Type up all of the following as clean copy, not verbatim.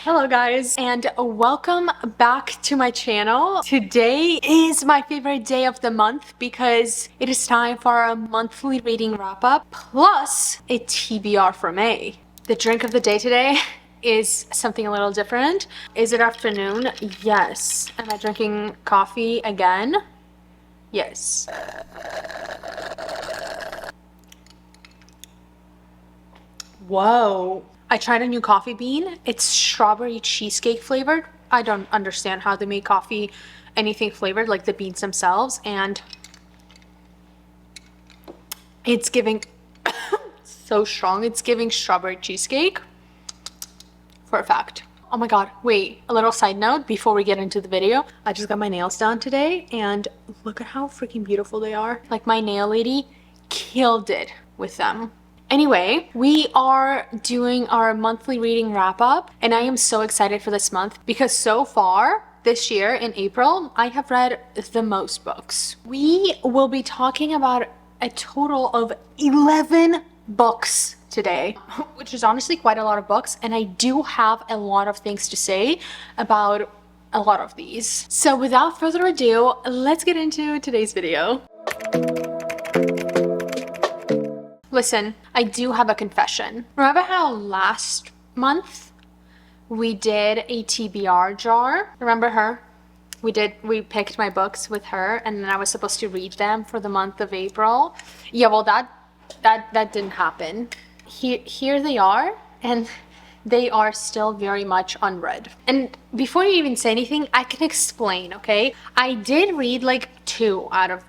Hello guys, and welcome back to my channel. Today is my favorite day of the month because it is time for a monthly reading wrap-up plus a TBR for May. The drink of the day today is something a little different. Is it afternoon? Yes. Am I drinking coffee again? Yes. Whoa. I tried a new coffee bean. It's strawberry cheesecake flavored. I don't understand how they make coffee anything flavored like the beans themselves, and it's giving so strong. It's giving strawberry cheesecake for a fact. Oh my god, wait, a little side note before we get into the video. I just got my nails done today and look at how freaking beautiful they are. Like, my nail lady killed it with them. Anyway, we are doing our monthly reading wrap up, and I am so excited for this month because so far this year in April, I have read the most books. We will be talking about a total of 11 books today, which is honestly quite a lot of books, and I do have a lot of things to say about a lot of these. So without further ado, let's get into today's video. Listen, I do have a confession. Remember how last month we did a TBR jar? Remember her? We picked my books with her, and then I was supposed to read them for the month of April. Yeah, well, that didn't happen. Here they are, and they are still very much unread. And before you even say anything, I can explain, okay? I did read like 2 out of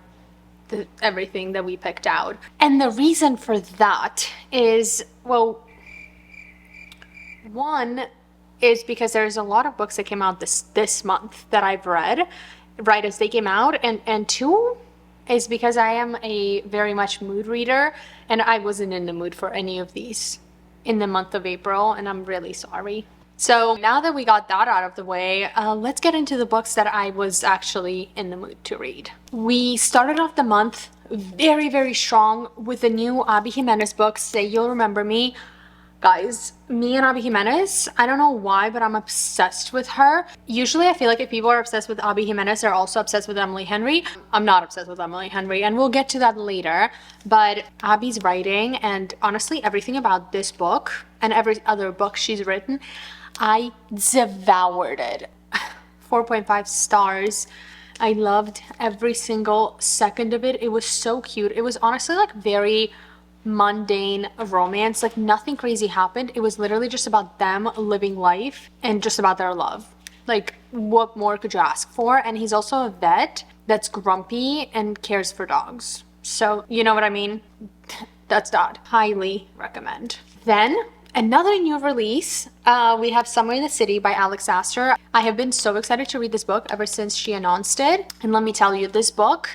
everything that we picked out, and the reason for that is, well, one is because there's a lot of books that came out this month that I've read right as they came out, and 2 is because I am a very much mood reader, and I wasn't in the mood for any of these in the month of April, and I'm really sorry. So now that we got that out of the way, let's get into the books that I was actually in the mood to read. We started off the month very, very strong with the new Abby Jimenez book, Say You'll Remember Me. Guys, me and Abby Jimenez, I don't know why, but I'm obsessed with her. Usually I feel like if people are obsessed with Abby Jimenez, they're also obsessed with Emily Henry. I'm not obsessed with Emily Henry, and we'll get to that later. But Abby's writing, and honestly everything about this book and every other book she's written, I devoured it. 4.5 stars. I loved every single second of it. It was so cute. It was honestly like very mundane romance. Like, nothing crazy happened. It was literally just about them living life and just about their love. Like, what more could you ask for? And he's also a vet that's grumpy and cares for dogs. So, you know what I mean? That's that. Highly recommend. Then another new release, we have Somewhere in the City by Alex Astor. I have been so excited to read this book ever since she announced it. And let me tell you, this book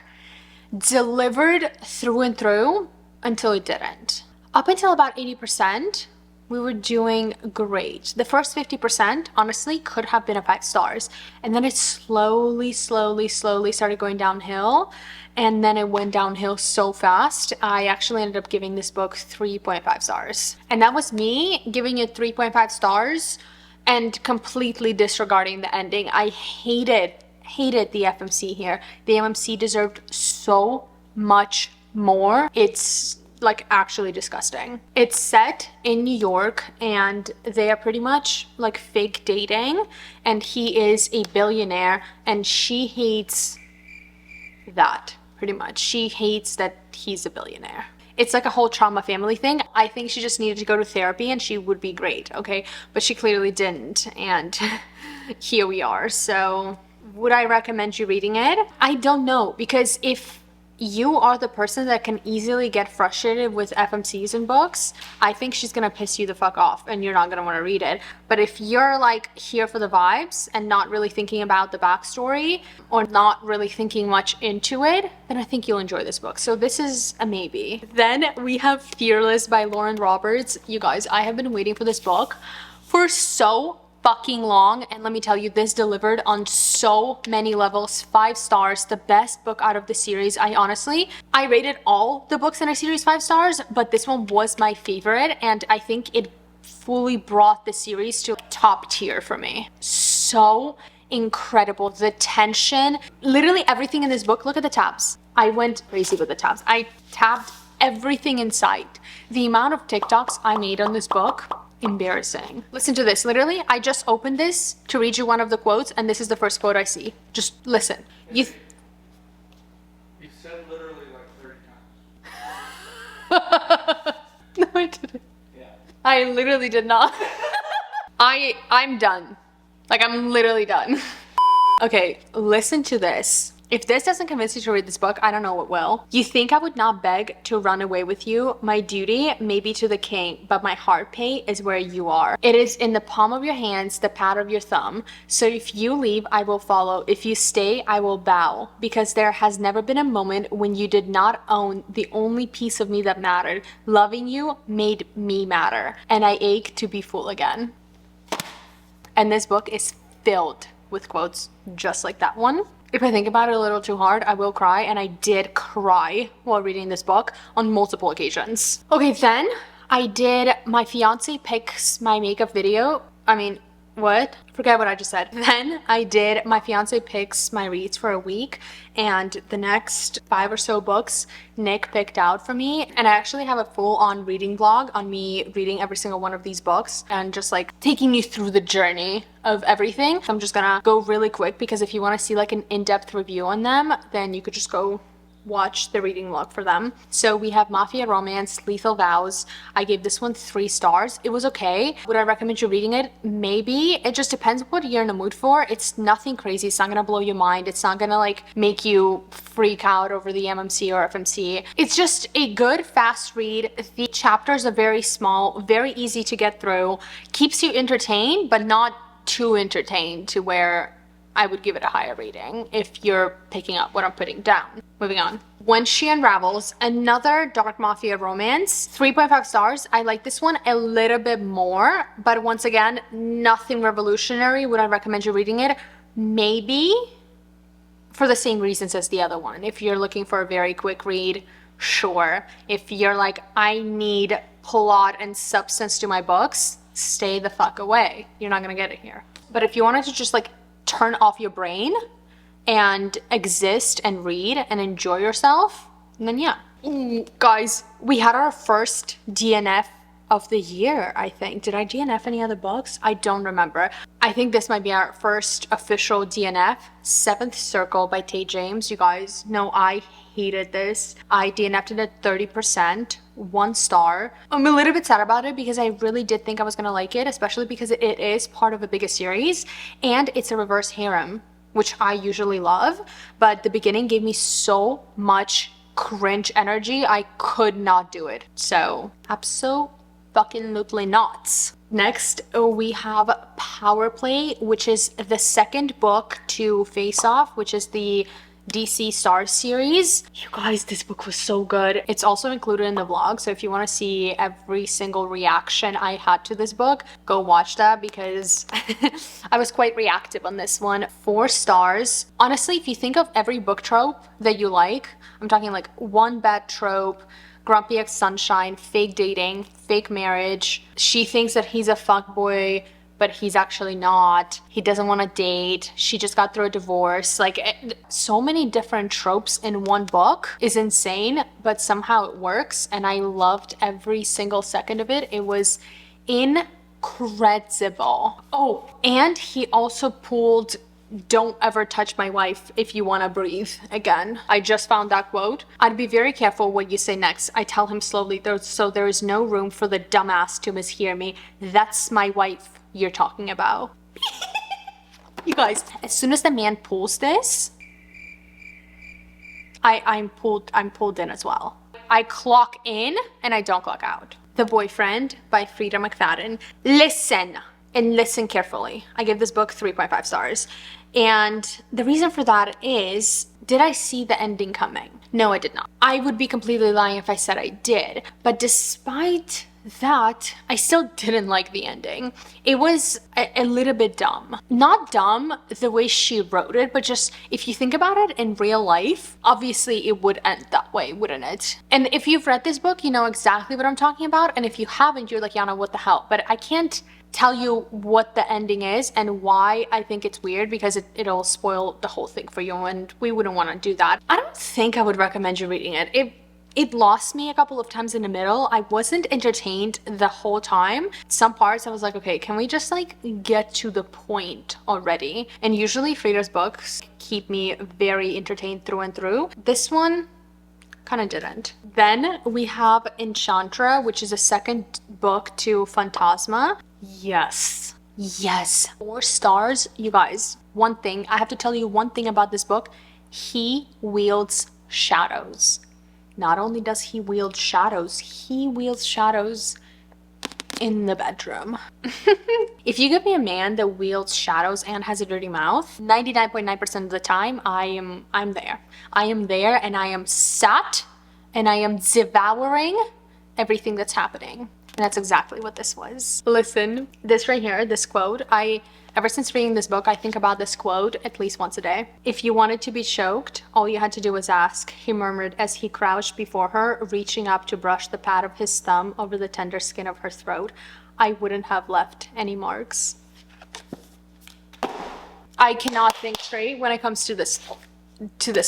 delivered through and through until it didn't. Up until about 80%, we were doing great. The first 50%, honestly, could have been a 5 stars. And then it slowly started going downhill. And then it went downhill so fast, I actually ended up giving this book 3.5 stars. And that was me giving it 3.5 stars and completely disregarding the ending. I hated the FMC here. The FMC deserved so much more. It's like actually disgusting. It's set in New York, and they are pretty much like fake dating, and he is a billionaire, and she hates that. Pretty much. She hates that he's a billionaire. It's like a whole trauma family thing. I think she just needed to go to therapy and she would be great, okay? But she clearly didn't, and here we are. So would I recommend you reading it? I don't know, because if you are the person that can easily get frustrated with FMCs in books, I think she's gonna piss you the fuck off and you're not gonna want to read it. But if you're like here for the vibes and not really thinking about the backstory or not really thinking much into it, then I think you'll enjoy this book. So this is a maybe. Then we have Fearless by Lauren Roberts. You guys, I have been waiting for this book for so fucking long, and let me tell you, this delivered on so many levels. 5 stars, the best book out of the series. I rated all the books in a series 5 stars, but this one was my favorite, and I think it fully brought the series to top tier for me. So incredible. The tension, literally everything in this book. Look at the tabs. I went crazy with the tabs. I tabbed everything in sight. The amount of TikToks I made on this book, embarrassing. Listen to this. Literally, I just opened this to read you one of the quotes, and this is the first quote I see. Just listen. You said literally like 30 times. No, I didn't. Yeah. I literally did not. I'm done. Like, I'm literally done. Okay, listen to this. If this doesn't convince you to read this book, I don't know what will. You think I would not beg to run away with you? My duty may be to the king, but my heart pay is where you are. It is in the palm of your hands, the pad of your thumb. So if you leave, I will follow. If you stay, I will bow. Because there has never been a moment when you did not own the only piece of me that mattered. Loving you made me matter. And I ache to be full again. And this book is filled with quotes just like that one. If I think about it a little too hard, I will cry, and I did cry while reading this book on multiple occasions. Okay, then I did my fiance picks my makeup video. Forget what I just said. Then I did my fiance picks my reads for a week, and the next 5 or so books Nick picked out for me. And I actually have a full-on reading vlog on me reading every single one of these books and just like taking you through the journey of everything. So I'm just gonna go really quick, because if you want to see like an in-depth review on them, then you could just go watch the reading vlog for them. So we have Mafia Romance, Lethal Vows. I gave this one 3 stars. It was okay. Would I recommend you reading it? Maybe. It just depends what you're in the mood for. It's nothing crazy. It's not gonna blow your mind. It's not gonna like make you freak out over the MMC or FMC. It's just a good fast read. The chapters are very small, very easy to get through, keeps you entertained, but not too entertained to where I would give it a higher rating if you're picking up what I'm putting down. Moving on. When She Unravels, another dark mafia romance, 3.5 stars. I like this one a little bit more, but once again, nothing revolutionary. Would I recommend you reading it? Maybe, for the same reasons as the other one. If you're looking for a very quick read, sure. If you're like, I need plot and substance to my books, stay the fuck away. You're not gonna get it here. But if you wanted to just like turn off your brain and exist and read and enjoy yourself, then yeah. Ooh, guys, we had our first DNF of the year, I think. Did I DNF any other books? I don't remember. I think this might be our first official DNF. Seventh Circle by Tay James. You guys know I hated this. I DNF'd it at 30%, 1 star. I'm a little bit sad about it because I really did think I was gonna like it, especially because it is part of a bigger series and it's a reverse harem, which I usually love, but the beginning gave me so much cringe energy, I could not do it. So, absolutely not. Next, we have Power Play, which is the second book to Face Off, which is the DC Stars series. You guys, this book was so good. It's also included in the vlog, so if you want to see every single reaction I had to this book, go watch that, because I was quite reactive on this one. 4 stars. Honestly, if you think of every book trope that you like, I'm talking like one bad trope, grumpy ex-sunshine, fake dating, fake marriage, she thinks that he's a fuckboy, but he's actually not. He doesn't want to date. She just got through a divorce. Like, so many different tropes in one book is insane, but somehow it works. And I loved every single second of it. It was incredible. Oh, and he also pulled, "Don't ever touch my wife if you want to breathe again." I just found that quote. I'd be very careful what you say next. I tell him slowly, so there is no room for the dumbass to mishear me. That's my wife you're talking about. You guys, as soon as the man pulls this, I'm pulled in as well. I clock in and I don't clock out. The Boyfriend by Frida McFadden. Listen, and listen carefully. I give this book 3.5 stars. And the reason for that is, did I see the ending coming? No, I did not. I would be completely lying if I said I did. But despite that, I still didn't like the ending. It was a little bit dumb. Not dumb the way she wrote it, but just if you think about it in real life, obviously it would end that way, wouldn't it? And if you've read this book, you know exactly what I'm talking about. And if you haven't, you're like, Yana, what the hell? But I can't tell you what the ending is and why I think it's weird, because it'll spoil the whole thing for you, and we wouldn't want to do that. I don't think I would recommend you reading it. It lost me a couple of times in the middle. I wasn't entertained the whole time. Some parts I was like, okay, can we just like get to the point already? And usually Frida's books keep me very entertained through and through. This one kind of didn't. Then we have Enchantra, which is a second book to Phantasma. Yes. 4 stars. You guys, one thing, I have to tell you one thing about this book. He wields shadows. Not only does he wield shadows, he wields shadows in the bedroom. If you give me a man that wields shadows and has a dirty mouth, 99.9% of the time, I'm there. I am there, and I am sat and I am devouring everything that's happening. And that's exactly what this was. Listen, this right here, this quote, ever since reading this book, I think about this quote at least once a day. If you wanted to be choked, all you had to do was ask, he murmured as he crouched before her, reaching up to brush the pad of his thumb over the tender skin of her throat. I wouldn't have left any marks. I cannot think straight when it comes to this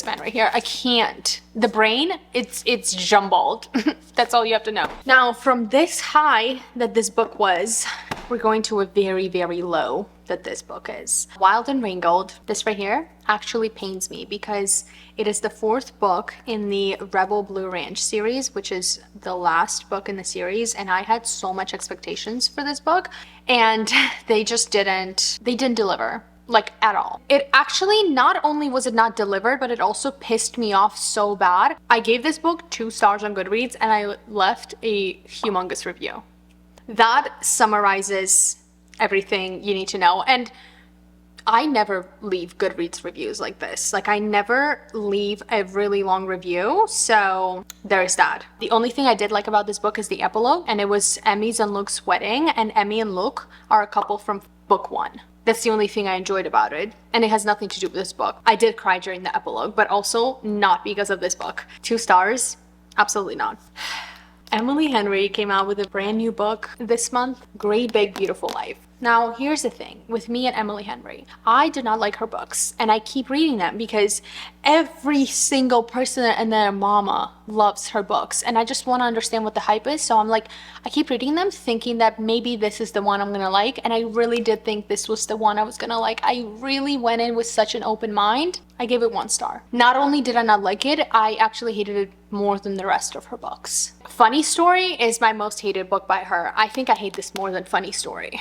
man right here. I can't. The brain, it's jumbled. That's all you have to know. Now, from this high that this book was, we're going to a very, very low that this book is. Wild and Ringgold, this right here, actually pains me because it is the 4th book in the Rebel Blue Ranch series, which is the last book in the series, and I had so much expectations for this book, and they didn't deliver. Like, at all. It actually, not only was it not delivered, but it also pissed me off so bad. I gave this book 2 stars on Goodreads, and I left a humongous review. That summarizes everything you need to know. And I never leave Goodreads reviews like this. Like, I never leave a really long review, so there's that. The only thing I did like about this book is the epilogue, and it was Emmy's and Luke's wedding, and Emmy and Luke are a couple from book 1. That's the only thing I enjoyed about it, and it has nothing to do with this book. I did cry during the epilogue, but also not because of this book. 2 stars? Absolutely not. Emily Henry came out with a brand new book this month, Great Big Beautiful Life. Now, here's the thing with me and Emily Henry. I do not like her books, and I keep reading them because every single person and their mama loves her books, and I just want to understand what the hype is. So I'm like, I keep reading them thinking that maybe this is the one I'm gonna like, and I really did think this was the one I was gonna like. I really went in with such an open mind. I gave it 1 star. Not only did I not like it, I actually hated it more than the rest of her books. Funny Story is my most hated book by her. I think I hate this more than Funny Story.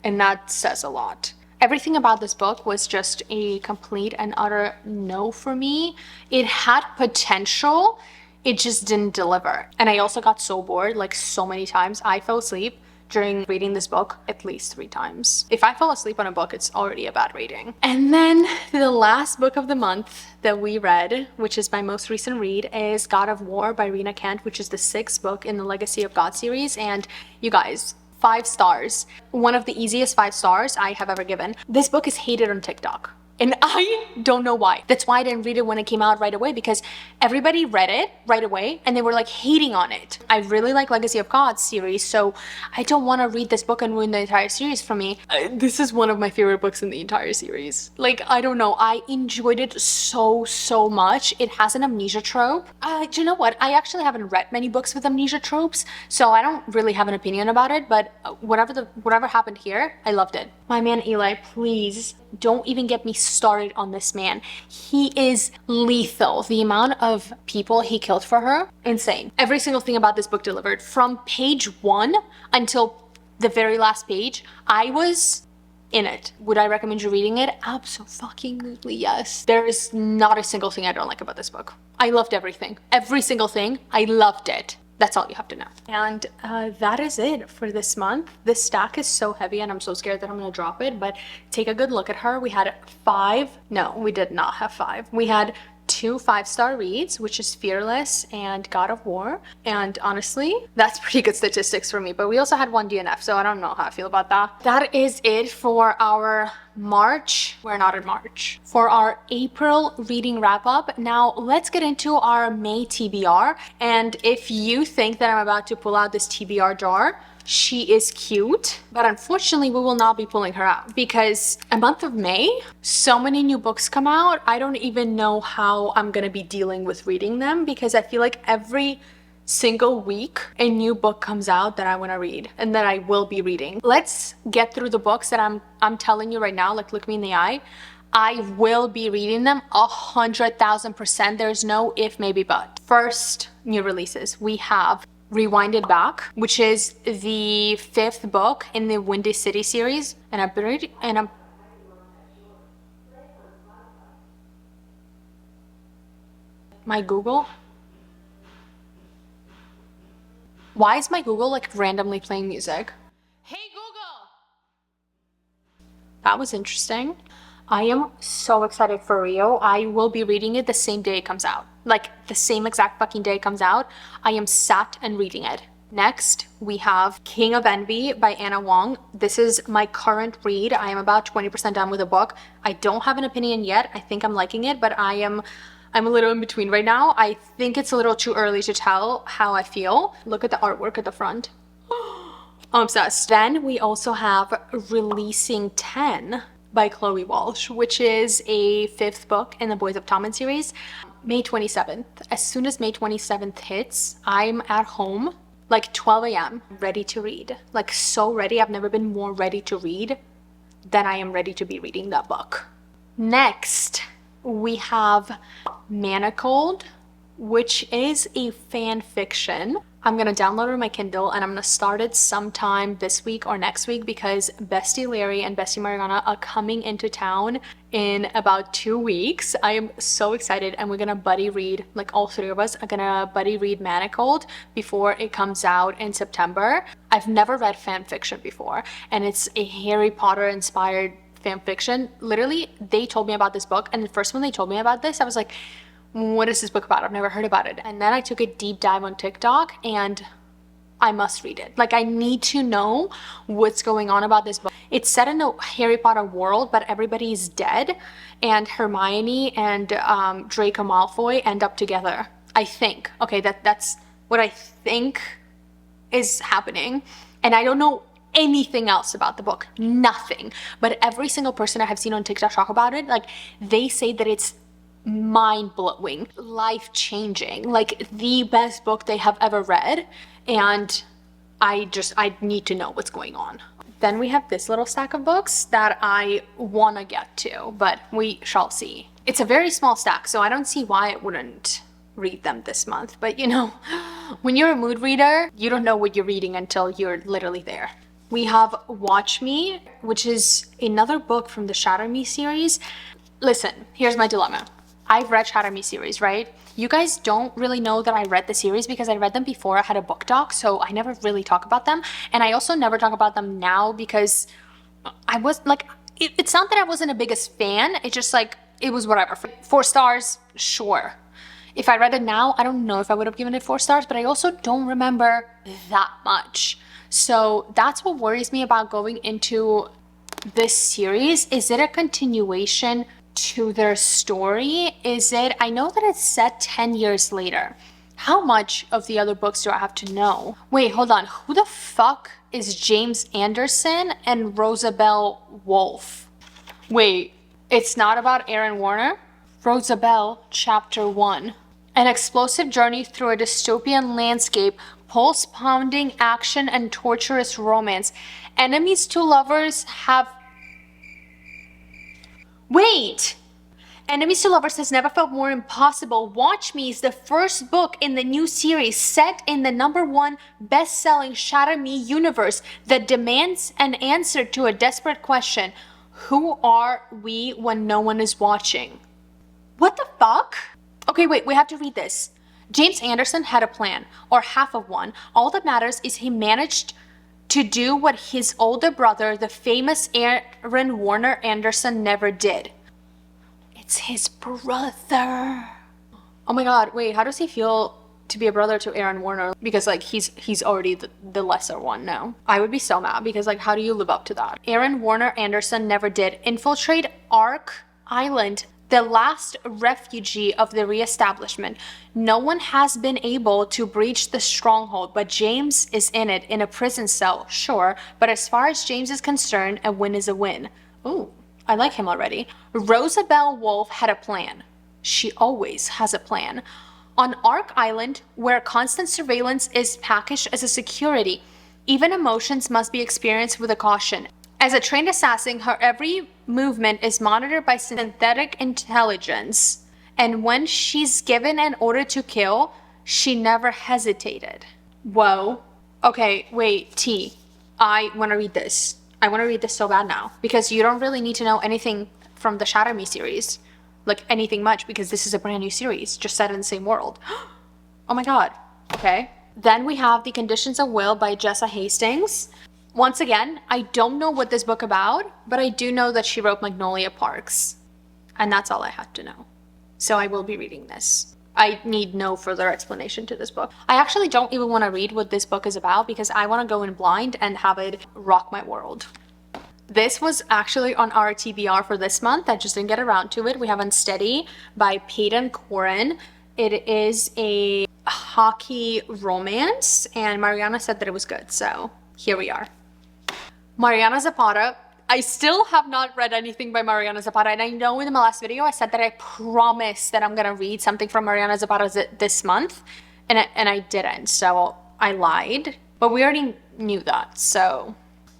And that says a lot. Everything about this book was just a complete and utter no for me. It had potential, it just didn't deliver. And I also got so bored, like so many times. I fell asleep during reading this book at least 3 times. If I fell asleep on a book, it's already a bad rating. And then the last book of the month that we read, which is my most recent read, is God of War by Rena Kent, which is the 6th book in the Legacy of God series. And you guys, 5 stars. One of the easiest 5 stars I have ever given. This book is hated on TikTok. And I don't know why. That's why I didn't read it when it came out right away, because everybody read it right away and they were like hating on it. I really like Legacy of God series, so I don't want to read this book and ruin the entire series for me. This is one of my favorite books in the entire series. Like, I don't know. I enjoyed it so much. It has an amnesia trope. Do you know what? I actually haven't read many books with amnesia tropes, so I don't really have an opinion about it, but whatever happened here, I loved it. My man Eli, please don't even get me started on this man. He is lethal. The amount of people he killed for her, insane. Every single thing about this book delivered. From page 1 until the very last page, I was in it. Would I recommend you reading it? Absolutely yes. There is not a single thing I don't like about this book. I loved everything. Every single thing. I loved it. That's all you have to know. And that is it for this month. This stack is so heavy and I'm so scared that I'm gonna drop it, but take a good look at her. We had 5, no, we did not have 5. We had 2 5-star reads, which is Fearless and God of War. And honestly, that's pretty good statistics for me. But we also had 1 DNF, so I don't know how I feel about that. That is it for our March. We're not in March. For our April reading wrap up. Now let's get into our May TBR. And if you think that I'm about to pull out this TBR jar, she is cute, but unfortunately we will not be pulling her out because a month of May, so many new books come out. I don't even know how I'm gonna be dealing with reading them because I feel like every single week a new book comes out that I want to read and that I will be reading. Let's get through the books that I'm telling you right now. Like, look me in the eye. I will be reading them 100,000%. There's no if, maybe, but. First, new releases. We have Rewinded Back, which is the 5th book in the Windy City series, and I've been reading, and my Google. Why is my Google like randomly playing music? Hey Google! That was interesting. I am so excited for Rio. I will be reading it the same day it comes out. Like the same exact fucking day it comes out. I am sat and reading it. Next, we have King of Envy by Anna Wong. This is my current read. I am about 20% done with the book. I don't have an opinion yet. I think I'm liking it, but I'm a little in between right now. I think it's a little too early to tell how I feel. Look at the artwork at the front. I'm obsessed. Then we also have Releasing 10 by Chloe Walsh, which is a 5th book in the Boys of Tommen series. May 27th. As soon as May 27th hits, I'm at home, like 12 a.m., ready to read. Like so ready. I've never been more ready to read than I am ready to be reading that book. Next, we have Manacled, which is a fan fiction. I'm gonna download it on my Kindle and I'm gonna start it sometime this week or next week because Bestie Larry and Bestie Mariana are coming into town in about 2 weeks. I am so excited, and we're gonna buddy read, like all 3 of us are gonna buddy read Manacled before it comes out in September. I've never read fan fiction before, and it's a Harry Potter inspired fan fiction. Literally, they told me about this book, and the first when they told me about this, I was like, what is this book about? I've never heard about it. And then I took a deep dive on TikTok and I must read it. Like, I need to know what's going on about this book. It's set in a Harry Potter world, but everybody's dead, and Hermione and Draco Malfoy end up together, I think. Okay, that's what I think is happening. And I don't know anything else about the book. Nothing. But every single person I have seen on TikTok talk about it, like, they say that it's mind-blowing, life-changing, like the best book they have ever read, and I need to know what's going on. Then we have this little stack of books that I want to get to, but we shall see. It's a very small stack, so I don't see why I wouldn't read them this month, but you know, when you're a mood reader, you don't know what you're reading until you're literally there. We have Watch Me, which is another book from the Shatter Me series. Listen, here's my dilemma. I've read Shatter Me series, right? You guys don't really know that I read the series because I read them before I had a book doc, so I never really talk about them. And I also never talk about them now because I was like, it's not that I wasn't a biggest fan, it's just like, it was whatever. 4 stars, sure. If I read it now, I don't know if I would have given it 4 stars, but I also don't remember that much. So that's what worries me about going into this series. Is it a continuation to their story? Is it, I know that it's set 10 years later. How much of the other books do I have to know? Wait, hold on. Who the fuck is James Anderson and Rosabelle Wolfe? Wait, it's not about Aaron Warner? Rosabelle, Chapter 1. An explosive journey through a dystopian landscape, pulse-pounding action and torturous romance. Enemies to lovers have... Wait! Enemies to Lovers has never felt more impossible. Watch Me is the first book in the new series set in the #1 best-selling Shatter Me universe that demands an answer to a desperate question. Who are we when no one is watching? What the fuck? Okay, wait, we have to read this. James Anderson had a plan, or half of one. All that matters is he managed to do what his older brother, the famous Aaron Warner Anderson, never did. It's his brother. Oh my god, wait, how does he feel to be a brother to Aaron Warner? Because like he's already the lesser one now. I would be so mad because like how do you live up to that? Aaron Warner Anderson never did infiltrate Ark Island, the last refugee of the reestablishment. No one has been able to breach the stronghold, but James is in it in a prison cell, sure. But as far as James is concerned, a win is a win. Ooh, I like him already. Rosabelle Wolf had a plan. She always has a plan. On Ark Island, where constant surveillance is packaged as a security, even emotions must be experienced with a caution. As a trained assassin, her every movement is monitored by synthetic intelligence. And when she's given an order to kill, she never hesitated. Whoa. Okay, wait, T. I want to read this. I want to read this so bad now. Because you don't really need to know anything from the Shatter Me series. Like anything much, because this is a brand new series, just set in the same world. Oh my god. Okay. Then we have The Conditions of Will by Jessa Hastings. Once again, I don't know what this book about, but I do know that she wrote Magnolia Parks. And that's all I have to know. So I will be reading this. I need no further explanation to this book. I actually don't even want to read what this book is about because I want to go in blind and have it rock my world. This was actually on our TBR for this month. I just didn't get around to it. We have Unsteady by Peyton Corin. It is a hockey romance, and Mariana said that it was good, so here we are. Mariana Zapata. I still have not read anything by Mariana Zapata, and I know in my last video I said that I promised that I'm gonna read something from Mariana Zapata this month, and I didn't, so I lied. But we already knew that, so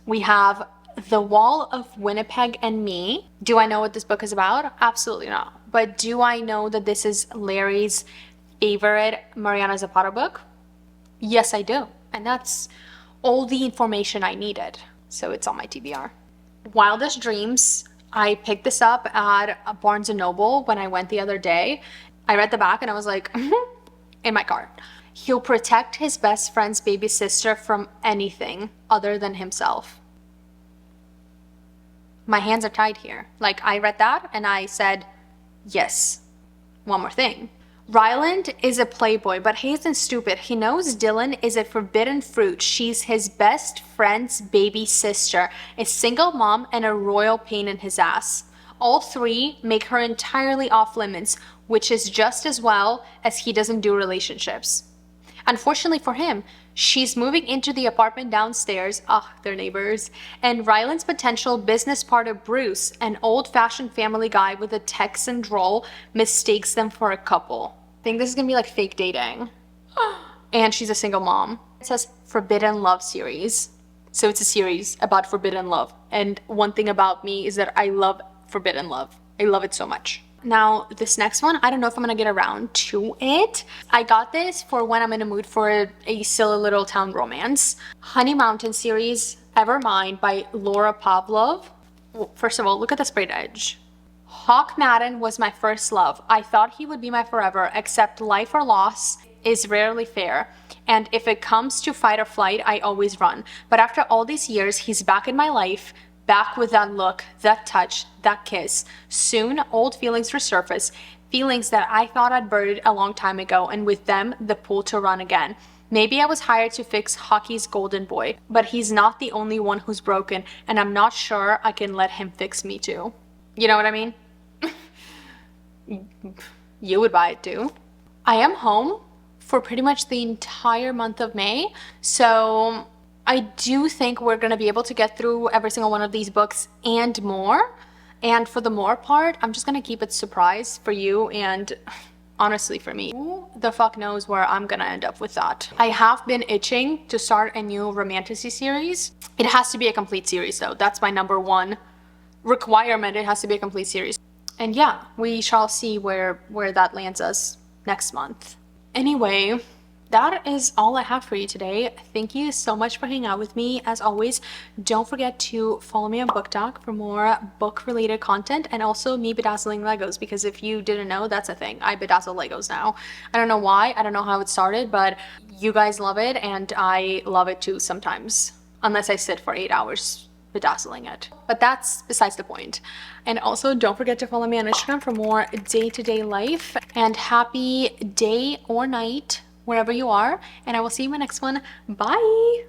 we have The Wall of Winnipeg and Me. Do I know what this book is about? Absolutely not. But do I know that this is Larry's favorite Mariana Zapata book? Yes, I do. And that's all the information I needed. So it's on my TBR. Wildest Dreams. I picked this up at Barnes & Noble when I went the other day. I read the back and I was like, in my cart. He'll protect his best friend's baby sister from anything other than himself. My hands are tied here. Like, I read that and I said, yes. One more thing. Ryland is a playboy, but he isn't stupid. He knows Dylan is a forbidden fruit. She's his best friend's baby sister, a single mom, and a royal pain in his ass. All three make her entirely off limits, which is just as well as he doesn't do relationships. Unfortunately for him, she's moving into the apartment downstairs, they're neighbors, and Ryland's potential business partner Bruce, an old-fashioned family guy with a Texan drawl, mistakes them for a couple. I think this is gonna be like fake dating. And she's a single mom. It says Forbidden Love series. So it's a series about forbidden love. And one thing about me is that I love forbidden love. I love it so much. Now, this next one, I don't know if I'm gonna get around to it. I got this for when I'm in a mood for a silly little town romance. Honey Mountain series, Ever Mine by Laura Pavlov. Well, first of all, look at the sprayed edge. Hawk Madden was my first love. I thought he would be my forever, except life or loss is rarely fair. And if it comes to fight or flight, I always run. But after all these years, he's back in my life. Back with that look, that touch, that kiss. Soon, old feelings resurface, feelings that I thought I'd buried a long time ago, and with them, the pull to run again. Maybe I was hired to fix hockey's golden boy, but he's not the only one who's broken, and I'm not sure I can let him fix me too. You know what I mean? You would buy it too. I am home for pretty much the entire month of May, so I do think we're going to be able to get through every single one of these books and more. And for the more part, I'm just going to keep it surprise for you and honestly for me. Who the fuck knows where I'm going to end up with that. I have been itching to start a new romantasy series. It has to be a complete series though. That's my number one requirement. It has to be a complete series. And yeah, we shall see where that lands us next month. Anyway, that is all I have for you today. Thank you so much for hanging out with me. As always, don't forget to follow me on BookTok for more book-related content and also me bedazzling Legos, because if you didn't know, that's a thing. I bedazzle Legos now. I don't know why. I don't know how it started, but you guys love it and I love it too sometimes. Unless I sit for 8 hours bedazzling it. But that's besides the point. And also don't forget to follow me on Instagram for more day-to-day life, and happy day or night wherever you are, and I will see you in my next one. Bye.